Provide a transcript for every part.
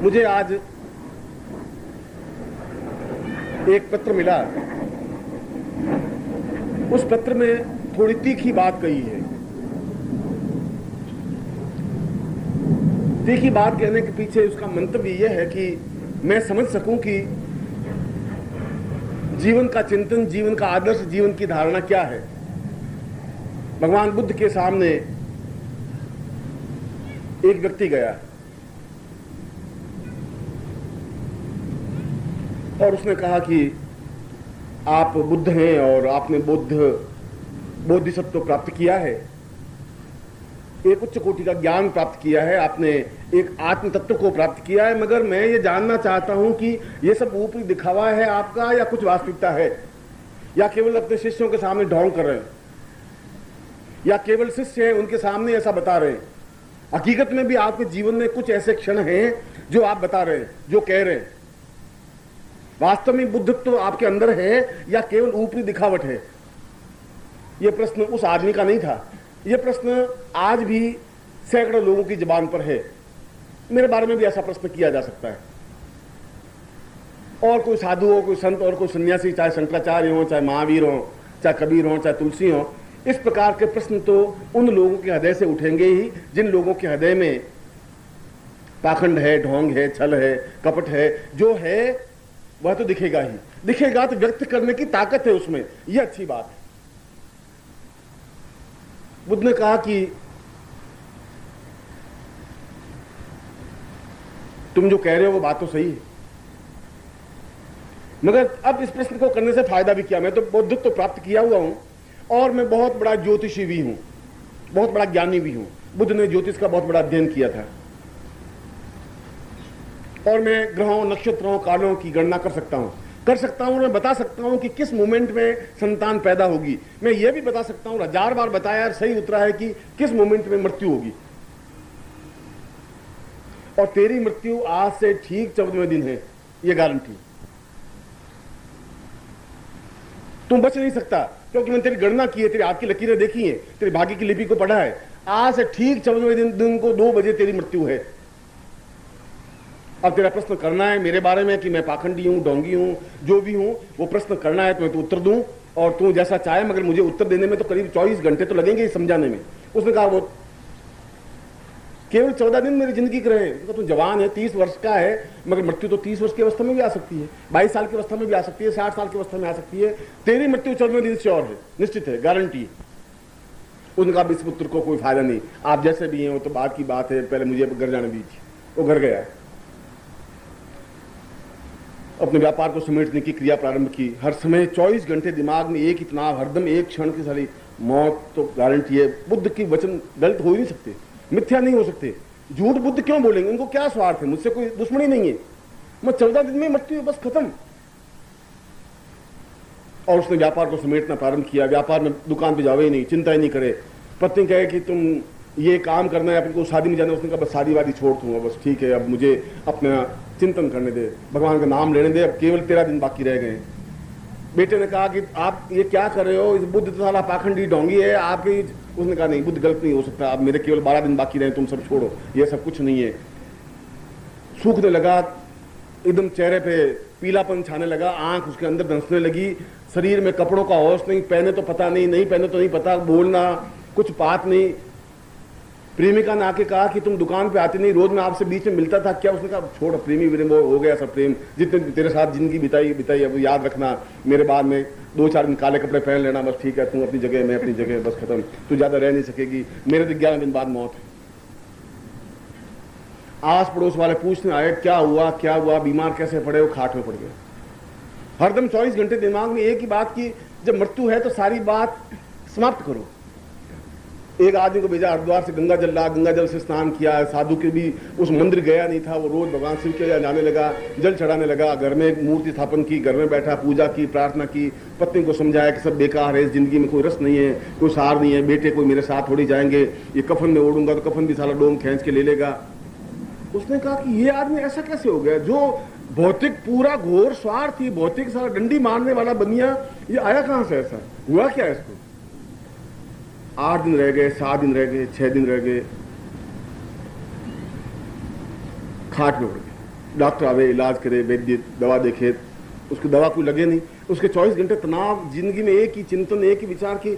मुझे आज एक पत्र मिला। उस पत्र में थोड़ी तीखी बात कही है। तीखी बात कहने के पीछे उसका मंतव्य यह है कि मैं समझ सकूं कि जीवन का चिंतन, जीवन का आदर्श, जीवन की धारणा क्या है। भगवान बुद्ध के सामने एक व्यक्ति गया और उसने कहा कि आप बुद्ध हैं और आपने बोधिसत्व प्राप्त किया है, एक उच्च कोटि का ज्ञान प्राप्त किया है, आपने एक आत्म तत्व को प्राप्त किया है, मगर मैं ये जानना चाहता हूं कि ये सब ऊपरी दिखावा है आपका या कुछ वास्तविकता है, या केवल अपने शिष्यों के सामने ढोंग कर रहे हैं, या केवल शिष्य हैं उनके सामने ऐसा बता रहे हैं। हकीकत में भी आपके जीवन में कुछ ऐसे क्षण हैं जो आप बता रहे हैं, जो कह रहे हैं। वास्तव में बुद्धत्व तो आपके अंदर है या केवल ऊपरी दिखावट है? यह प्रश्न उस आदमी का नहीं था। यह प्रश्न आज भी सैकड़ों लोगों की जुबान पर है। मेरे बारे में भी ऐसा प्रश्न किया जा सकता है। और कोई साधु हो, कोई संत और कोई सन्यासी, चाहे शंकराचार्य हो, चाहे महावीर हो, चाहे कबीर हो, चाहे तुलसी हो, इस प्रकार के प्रश्न तो उन लोगों के हृदय से उठेंगे ही जिन लोगों के हृदय में पाखंड है, ढोंग है, छल है, कपट है। जो है वह तो दिखेगा ही, दिखेगा तो व्यक्त करने की ताकत है उसमें, यह अच्छी बात है। बुद्ध ने कहा कि तुम जो कह रहे हो वो बात तो सही है, मगर अब इस प्रश्न को करने से फायदा भी क्या? मैं तो बौद्धित्व तो प्राप्त किया हुआ हूं और मैं बहुत बड़ा ज्योतिषी भी हूं, बहुत बड़ा ज्ञानी भी हूं। बुद्ध ने ज्योतिष का बहुत बड़ा अध्ययन किया था और मैं ग्रहों, नक्षत्रों, कालों की गणना कर सकता हूं और मैं बता सकता हूं कि किस मोमेंट में संतान पैदा होगी। मैं यह भी बता सकता हूं, 1000 बार बताया, सही उतरा है कि किस मोमेंट में मृत्यु होगी। और तेरी मृत्यु आज से ठीक 14वें दिन है, यह गारंटी। तुम बच नहीं सकता क्योंकि मैंने तेरी गणना की है, तेरी हाथ की लकीरें देखी हैं, तेरे भाग्य की लिपि को पढ़ा है। आज से ठीक 14वें दिन को 2 बजे तेरी मृत्यु है। अब तेरा प्रश्न करना है मेरे बारे में कि मैं पाखंडी हूं, ढोंगी हूं, जो भी हूं, वो प्रश्न करना है तो मैं तो उत्तर दूं और तू जैसा चाहे, मगर मुझे उत्तर देने में तो करीब 24 घंटे तो लगेंगे समझाने में। उसने कहा वो केवल 14 दिन मेरी जिंदगी के रहे। तू जवान है, 30 वर्ष का है, मगर मृत्यु तो 30 वर्ष की अवस्था में भी आ सकती है, 22 साल की अवस्था में भी आ सकती है, 60 साल की अवस्था में आ सकती है। तेरी मृत्यु 14वें दिन श्योर है, निश्चित है, गारंटी है। उनका इस पुत्र को कोई फायदा नहीं, आप जैसे भी हैं वो तो बात की बात है, पहले मुझे घर जाने दीजिए। वो घर गया, अपने व्यापार को समेटने की क्रिया प्रारंभ की। हर समय 24 घंटे दिमाग में एक ही तनाव, हरदम एक क्षण की सारी मौत तो गारंटी है। बुद्ध की वचन गलत हो ही नहीं सकते, मिथ्या नहीं हो सकते। झूठ बुद्ध क्यों बोलेंगे? उनको क्या स्वार्थ है? मुझसे कोई दुश्मनी नहीं है। मैं 14 दिन में मृत्यु, बस खत्म। और उसने व्यापार को समेटना प्रारंभ किया। व्यापार में दुकान पे जावे ही नहीं, चिंता ही नहीं करे। पत्नी कहे कि तुम ये काम करना है, अपन को शादी में जाना है। उसने कहा बस शादी वादी छोड़ दूंगा, बस ठीक है, अब मुझे अपना चिंतन करने दे, भगवान का नाम लेने दे, अब केवल 13 दिन बाकी रह गए। बेटे ने कहा कि आप ये क्या कर रहे हो, इस बुद्ध तो साला पाखंडी ढोंगी है आपकी। उसने कहा नहीं, बुद्ध गलत नहीं हो सकता, अब मेरे केवल 12 दिन बाकी रहे, तुम सब छोड़ो, ये सब कुछ नहीं है। सूखने लगा, एकदम चेहरे पे पीलापन छाने लगा, आंख उसके अंदर धंसने लगी, शरीर में कपड़ों का होश नहीं, पहने तो पता नहीं, नहीं पहने तो नहीं पता, बोलना कुछ बात नहीं। प्रेमिका ने आके कहा कि तुम दुकान पे आती नहीं, रोज मैं आपसे बीच में मिलता था क्या? उसने कहा छोड़, प्रेमी प्रेम हो गया सब प्रेम, जितने तेरे साथ जिंदगी बिताई, अब याद रखना, मेरे बाद में 2-4 दिन काले कपड़े पहन लेना, बस ठीक है, तुम अपनी जगह, मैं अपनी जगह, बस खत्म, तू ज्यादा रह नहीं सकेगी, मेरे तो 11 दिन बाद मौत है। आस पड़ोस वाले पूछने आए क्या हुआ, बीमार कैसे पड़े? वो खाट में पड़ गए। हरदम 24 घंटे दिमाग में एक ही बात की, जब मृत्यु है तो सारी बात समाप्त करो। एक आदमी को भेजा हरिद्वार से गंगा जल ला, गंगा जल से स्नान किया। साधु के भी उस मंदिर गया नहीं था, वो रोज भगवान शिव के यहाँ जाने लगा, जल चढ़ाने लगा, घर में मूर्ति स्थापन की, घर में बैठा, पूजा की, प्रार्थना की, पत्नी को समझाया कि सब बेकार है, इस जिंदगी में कोई रस नहीं है, कोई सार नहीं है, बेटे कोई मेरे साथ थोड़ी जाएंगे, ये कफन में ओढ़ूंगा तो कफन भी साला डोम खींच के ले लेगा। उसने कहा कि ये आदमी ऐसा कैसे हो गया, जो भौतिक पूरा घोर स्वार्थी, भौतिक सारा डंडी मारने वाला बनिया, ये आया कहां से? ऐसा हुआ क्या इसको? 8 दिन रह गए, 7 दिन रह गए, 6 दिन रह गए, खाट में उड़ गए। डॉक्टर आवे, इलाज करे, वैद्य दवा देखे, उसको दवा कोई लगे नहीं, उसके 24 घंटे तनाव, जिंदगी में एक ही चिंतन, एक ही विचार की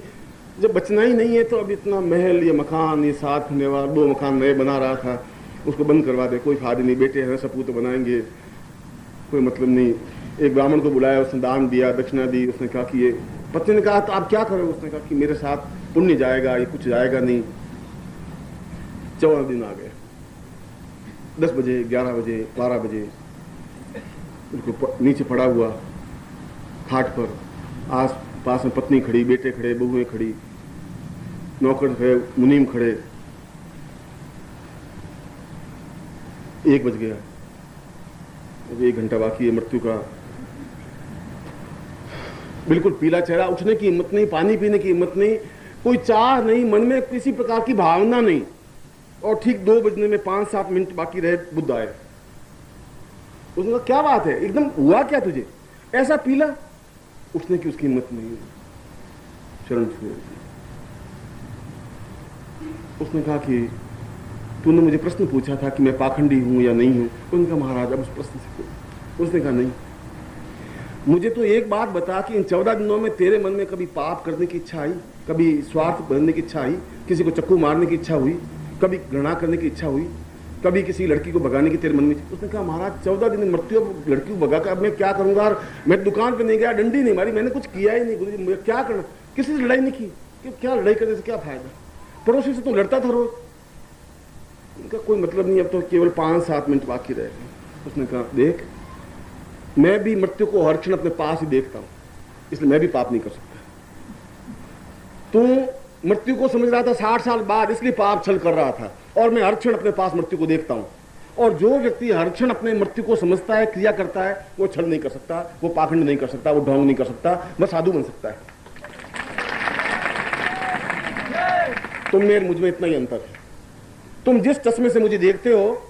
जब बचना ही नहीं है तो अब इतना महल, ये मकान, ये 7 खंडे वाला 2 मकान नए बना रहा था, उसको बंद करवा दे, कोई फायदा नहीं, बेटे हैं सपूत तो बनाएंगे, कोई मतलब नहीं। एक ब्राह्मण को बुलाया, उसने दान दिया, दक्षिणा दी, उसने कहा कि ये, पत्नी ने कहा तो आप क्या करोगे, उसने कहा कि मेरे साथ पुण्य जाएगा, ये कुछ जाएगा नहीं। 14 दिन आ गए, 10 बजे, 11 बजे, 12 बजे, उसको नीचे पड़ा हुआ खाट पर, आस पास में पत्नी खड़ी, बेटे खड़े, बहुएं खड़ी, नौकर खड़े, मुनीम खड़े। 1 बज गया, 1 घंटा बाकी है मृत्यु का। बिल्कुल पीला चेहरा, उठने की हिम्मत नहीं, पानी पीने की हिम्मत नहीं, कोई चाह नहीं, मन में किसी प्रकार की भावना नहीं। और ठीक 2 बजने में 5-7 मिनट बाकी रहे, बुद्ध आए। उसने कहा क्या बात है, एकदम हुआ क्या तुझे, ऐसा पीला? उठने की उसकी हिम्मत नहीं, शरण छुए। उसने कहा कि तूने मुझे प्रश्न पूछा था कि मैं पाखंडी हूं या नहीं हूं। उसने कहा महाराज अब उस प्रश्न से, उसने कहा नहीं, मुझे तो एक बात बता कि इन 14 दिनों में तेरे मन में कभी पाप करने की इच्छा आई, कभी स्वार्थ बनने की इच्छा आई, किसी को चक्कू मारने की इच्छा हुई, कभी घृणा करने की इच्छा हुई, कभी किसी लड़की को भगाने की तेरे मन में? उसने कहा महाराज 14 दिन मृत्यु, अब लड़की को भगा कर अब मैं क्या करूंगा, और मैं दुकान पे नहीं गया, डंडी नहीं मारी, मैंने कुछ किया ही नहीं, गुरु जी मुझे क्या करना, किसी से लड़ाई नहीं की, क्या लड़ाई करने से क्या फायदा, पड़ोसी से तो लड़ता था रोज। उनका कोई मतलब नहीं, अब तो केवल 5-7 मिनट बाकी रहे। उसने कहा देख, मैं भी मृत्यु को हर क्षण अपने पास ही देखता हूं, इसलिए मैं भी पाप नहीं कर सकता। तू मृत्यु को समझ रहा था 60 साल बाद, इसलिए पाप छल कर रहा था, और मैं हर क्षण अपने पास मृत्यु को देखता हूं। और जो व्यक्ति हर क्षण अपने मृत्यु को समझता है, क्रिया करता है, वो छल नहीं कर सकता, वो पाखंड नहीं कर सकता, वो ढोंग नहीं कर सकता, वह साधु बन सकता है। तुम में मुझ में इतना ही अंतर है। तुम जिस चश्मे से मुझे देखते हो,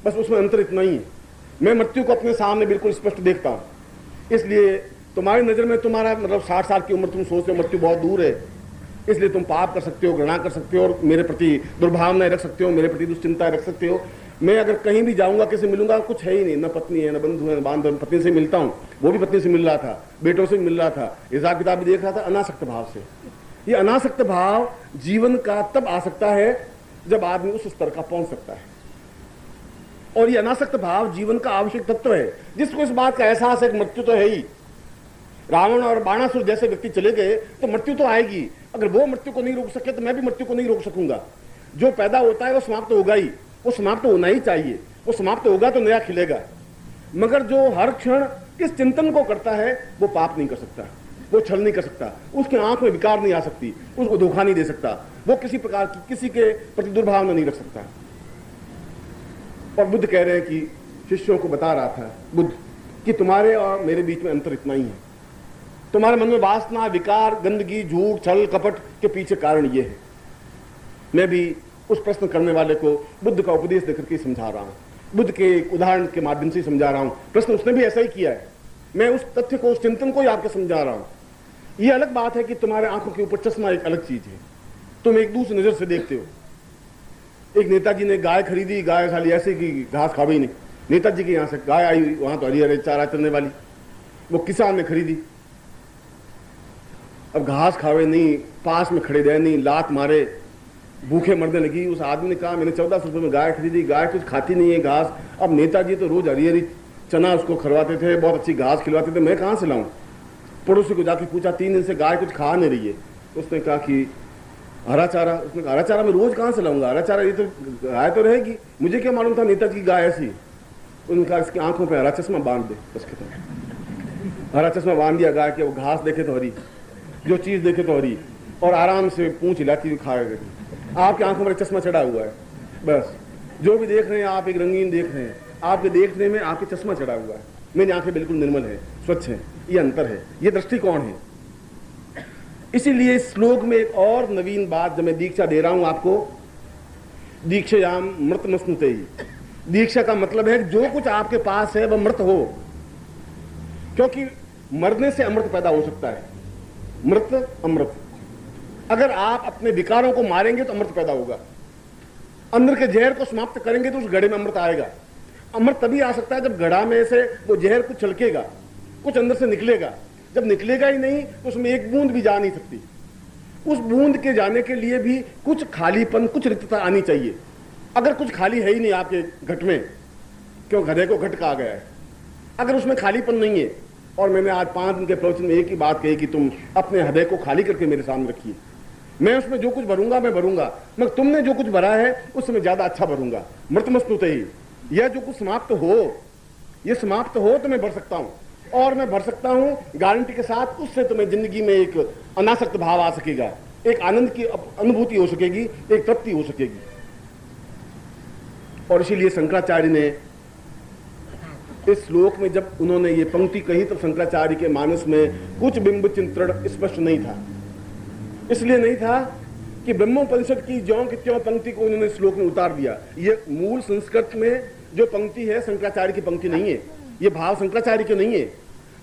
बस उसमें अंतर इतना ही है। मैं मृत्यु को अपने सामने बिल्कुल स्पष्ट देखता हूं, इसलिए तुम्हारी नजर में तुम्हारा मतलब 60 साल की उम्र, तुम सोचते हो मृत्यु बहुत दूर है, इसलिए तुम पाप कर सकते हो, घृणा कर सकते हो, और मेरे प्रति दुर्भावनाएं रख सकते हो, मेरे प्रति दुश्चिंताएं रख सकते हो। मैं अगर कहीं भी जाऊंगा, किसी मिलूंगा, कुछ है ही नहीं, न पत्नी है, न बंधु है, न बांधव। पत्नी से मिलता हूं, वो भी पत्नी से मिल रहा था, बेटों से मिल रहा था, हिसाब किताब भी देख रहा था, अनासक्त भाव से। ये अनासक्त भाव जीवन का तब आ सकता है जब आदमी उस स्तर का पहुंच सकता है। और ये अनासक्त भाव जीवन का आवश्यक तत्व है। जिसको इस बात का एहसास है कि मृत्यु तो है ही, रावण और बाणासुर जैसे व्यक्ति चले गए तो मृत्यु तो आएगी, अगर वो मृत्यु को नहीं रोक सके तो मैं भी मृत्यु को नहीं रोक सकूंगा। जो पैदा होता है वो समाप्त होगा ही, वो समाप्त होना ही चाहिए, वो समाप्त होगा तो नया खिलेगा। मगर जो हर क्षण इस चिंतन को करता है वो पाप नहीं कर सकता, वो छल नहीं कर सकता, उसके आंख में विकार नहीं आ सकती, उसको धोखा नहीं दे सकता, वो किसी प्रकार की किसी के प्रति दुर्भावना नहीं रख सकता। और बुद्ध कह रहे हैं कि शिष्यों को बता रहा था बुद्ध कि तुम्हारे और मेरे बीच में अंतर इतना ही है। तुम्हारे मन में वासना, विकार, गंदगी, झूठ, छल, कपट के पीछे कारण ये है। मैं भी उस प्रश्न करने वाले को बुद्ध का उपदेश देकर के समझा रहा हूं, बुद्ध के एक उदाहरण के माध्यम से समझा रहा हूं। प्रश्न उसने भी ऐसा ही किया है, मैं उस तथ्य को, उस चिंतन को ही आपको समझा रहा हूं। ये अलग बात है कि तुम्हारे आंखों के ऊपर चश्मा एक अलग चीज है, तुम एक दूसरी नजर से देखते हो। एक नेताजी ने गाय खरीदी, गाय खाली ऐसे की घास खावे ही नहीं। नेताजी के यहां से गाय आई, वहां तो हरी हरे चारा चलने वाली, वो किसान ने खरीदी। अब घास खावे नहीं, पास में खड़े रहे नहीं, लात मारे, भूखे मरने लगी। उस आदमी ने कहा मैंने 1400 रुपये में गाय खरीदी, गाय कुछ खाती नहीं है घास। अब नेताजी तो रोज हरी हरी चना उसको खरवाते थे, बहुत अच्छी घास खिलवाते थे, मैं कहां से लाऊं? पड़ोसी को जाके पूछा, 3 दिन से गाय कुछ खा नहीं रही है। उसने कहा कि हरा चारा। उसने कहा हरा चारा मैं रोज कहां से लाऊंगा, हरा चारा ये तो गाय तो रहेगी, मुझे क्या मालूम था नेताजी की गाय ऐसी। उन्होंने कहा इसकी आंखों पे हरा चश्मा बांध दे, बस खत्म। हरा चश्मा बांध दिया गाय के, वो घास देखे तो हरी, जो चीज देखे तो हरी, और आराम से पूंछ हिलाती हुई खाया करती। आपकी आंखों पर चश्मा चढ़ा हुआ है, बस जो भी देख रहे हैं आप एक रंगीन देख रहे हैं, आपके देखने में आपके चश्मा चढ़ा हुआ है। मेरी आंखें बिल्कुल निर्मल है, स्वच्छ है। ये अंतर है, ये दृष्टिकोण है। इसीलिए इस श्लोक में एक और नवीन बात जब मैं दीक्षा दे रहा हूं आपको, दीक्षायाम मृतमस्नुते ही। दीक्षा का मतलब है जो कुछ आपके पास है वह मृत हो, क्योंकि मरने से अमृत पैदा हो सकता है। मृत अमृत, अगर आप अपने विकारों को मारेंगे तो अमृत पैदा होगा, अंदर के जहर को समाप्त करेंगे तो उस घड़े में अमृत आएगा। अमृत तभी आ सकता है जब घड़ा में से वो जहर कुछ छलकेगा, कुछ अंदर से निकलेगा। जब निकलेगा ही नहीं तो उसमें एक बूंद भी जा नहीं सकती। उस बूंद के जाने के लिए भी कुछ खालीपन, कुछ रिक्तता आनी चाहिए। अगर कुछ खाली है ही नहीं आपके घट में, क्यों गधे को घट कहा गया है, अगर उसमें खालीपन नहीं है, और मैंने आज 5 दिन के प्रवचन में एक ही बात कही कि तुम अपने हृदय को खाली करके मेरे सामने रखिए, मैं उसमें जो कुछ भरूंगा मैं भरूंगा, मगर तुमने जो कुछ भरा है उससे मैं ज्यादा अच्छा भरूंगा। मृतमस्तुते ही, यह जो कुछ समाप्त हो, यह समाप्त हो तो मैं भर सकता हूं, और मैं भर सकता हूं गारंटी के साथ। उससे तुम्हें जिंदगी में एक अनासक्त भाव आ सकेगा, एक आनंद की अनुभूति हो सकेगी, एक तृप्ति हो सकेगी। और इसीलिए शंकराचार्य ने इस श्लोक में जब उन्होंने ये पंक्ति कही तो शंकराचार्य के मानस में कुछ बिंब चिंतन स्पष्ट नहीं था। इसलिए नहीं था कि ब्रह्मोपनिषद की ज्यों की त्यों पंक्ति को उन्होंने श्लोक में उतार दिया। ये मूल संस्कृत में जो पंक्ति है शंकराचार्य की पंक्ति नहीं है, ये भाव शंकराचार्य के नहीं है।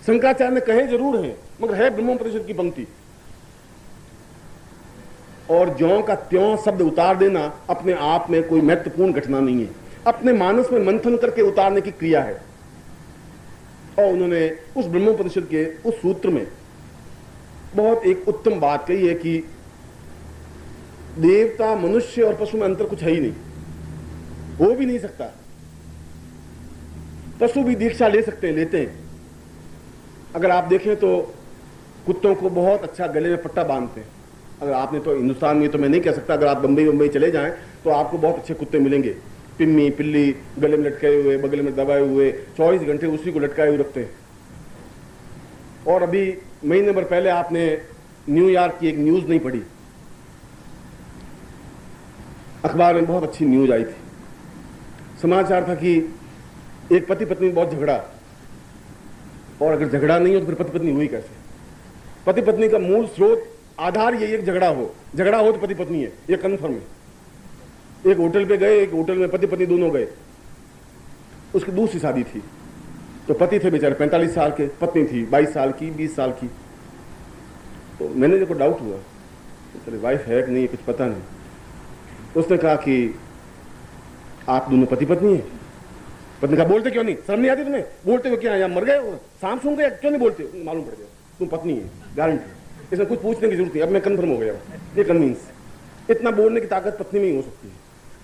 शंकराचार्य ने कहे जरूर है, मगर है ब्रह्मोपनिषद की पंक्ति। और ज्यों का त्यों शब्द उतार देना अपने आप में कोई महत्वपूर्ण घटना नहीं है, अपने मानस में मंथन करके उतारने की क्रिया है। और उन्होंने उस ब्रह्मोपनिषद के उस सूत्र में बहुत एक उत्तम बात कही है कि देवता, मनुष्य और पशु में अंतर कुछ है ही नहीं, हो भी नहीं सकता। पशु भी दीक्षा ले सकते हैं, लेते हैं। अगर आप देखें तो कुत्तों को बहुत अच्छा गले में पट्टा बांधते हैं। अगर आपने तो हिंदुस्तान में, तो मैं नहीं कह सकता, अगर आप बंबई चले जाएं तो आपको बहुत अच्छे कुत्ते मिलेंगे, पिम्मी पिल्ली गले में लटकाए हुए, बगल में दबाए हुए, 24 घंटे उसी को लटकाए हुए रखते हैं। और अभी महीने भर पहले आपने न्यूयॉर्क की एक न्यूज नहीं पढ़ी, अखबार में बहुत अच्छी न्यूज आई थी। समाचार था कि एक पति पत्नी में बहुत झगड़ा, और अगर झगड़ा नहीं हो तो फिर पति पत्नी हुई कैसे? पति पत्नी का मूल स्रोत, आधार यही एक झगड़ा हो तो पति पत्नी है, ये कन्फर्म है। एक होटल पे गए, एक होटल में पति पत्नी दोनों गए, उसकी दूसरी शादी थी। तो पति थे बेचारे 45 साल के, पत्नी थी 22 साल की, 20 साल की। तो मैंने देखो डाउट हुआ, चले वाइफ है कि नहीं, कुछ पता नहीं। तो उसने कहा कि आप दोनों पति पत्नी हैं। पत्नी कहा बोलते क्यों नहीं, शर्म नहीं आती तुम्हें? बोलते हो क्या, या मर गए, सांप सूंघ गए, क्यों नहीं बोलते? मालूम पड़ गया तुम पत्नी है, गारंटी। इसमें कुछ पूछने की जरूरत नहीं, अब मैं कन्फर्म हो गया, ये कन्विंस। इतना बोलने की ताकत पत्नी में ही हो सकती है।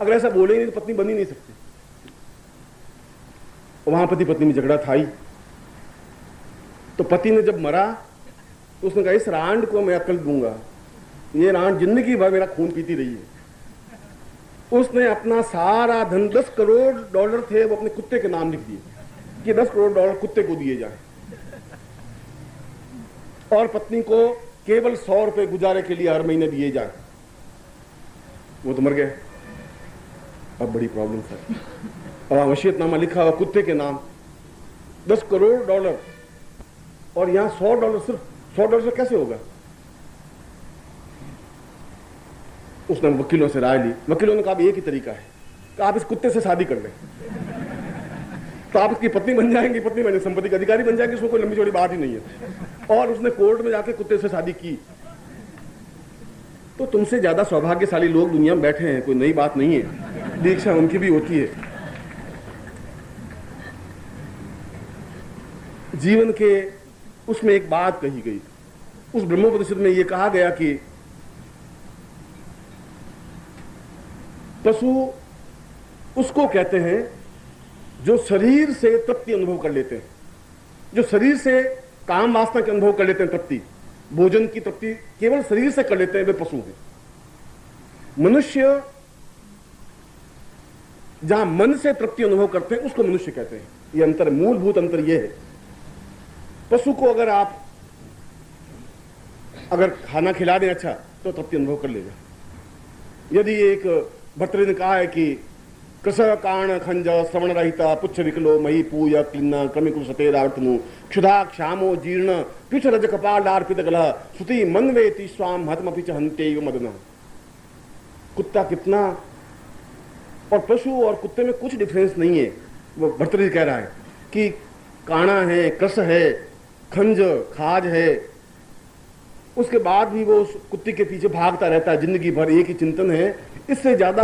अगर ऐसा बोले नहीं तो पत्नी बन ही नहीं सकती। वहां पति पत्नी में झगड़ा था ही। तो पति ने जब मरा तो उसने कहा इस रांड को मैं अकल दूंगा, ये रांड जिंदगी भर मेरा खून पीती रही है। उसने अपना सारा धन, $10 करोड़ थे, वो अपने कुत्ते के नाम लिख दिए कि $10 करोड़ कुत्ते को दिए जाए, और पत्नी को केवल ₹100 गुजारे के लिए हर महीने दिए जाए। वो तो मर गए। अब बड़ी प्रॉब्लम है। अब वसीयतनामा लिखा हुआ कुत्ते के नाम, $10 करोड़, और यहां $100, सिर्फ $100 से कैसे होगा? उसने वकीलों से राय ली। वकीलों ने कहा एक ही तरीका है कि आप इस कुत्ते से शादी कर लें, तो आप इसकी पत्नी बन जाएंगी, पत्नी बने संपत्ति का अधिकारी बन जाएंगे, उसमें कोई लंबी चौड़ी बात ही नहीं है। और उसने कोर्ट में जाके कुत्ते से शादी की। तो तुमसे ज्यादा सौभाग्यशाली लोग दुनिया में बैठे हैं, कोई नई बात नहीं है, दीक्षा उनकी भी होती है। जीवन के उसमें एक बात कही गई, उस ब्रह्मोपनिषद में यह कहा गया कि पशु उसको कहते हैं जो शरीर से तृप्ति अनुभव कर लेते हैं, जो शरीर से काम वासना के अनुभव कर लेते हैं, तृप्ति, भोजन की तृप्ति केवल शरीर से कर लेते हैं, वे पशु हैं। मनुष्य जहां मन से तृप्ति अनुभव करते हैं उसको मनुष्य कहते हैं। यह अंतर, मूलभूत अंतर यह है। पशु को अगर खाना खिला दें अच्छा तो तृप्ति अनुभव कर लेगा। यदि एक भर्तृ ने कहा है कि कृष काण खंज श्रवण रहिता पुच्छ विकलो मही पूय क्लिन्न क्रमिकुल सतेरावर्तनु क्षुधा क्षामो जीर्ण पिछ रज कपाल अर्पित गलह श्रुति मनवेति स्वाम हतमपि च हन्ते मदन। कुत्ता कितना, और पशु और कुत्ते में कुछ डिफरेंस नहीं है। वो भर्तृ कह रहा है कि काणा है, कृष है, खंज खाज है, उसके बाद भी वो उस कुत्ते के पीछे भागता रहता है जिंदगी भर, एक ही चिंतन है। इससे ज्यादा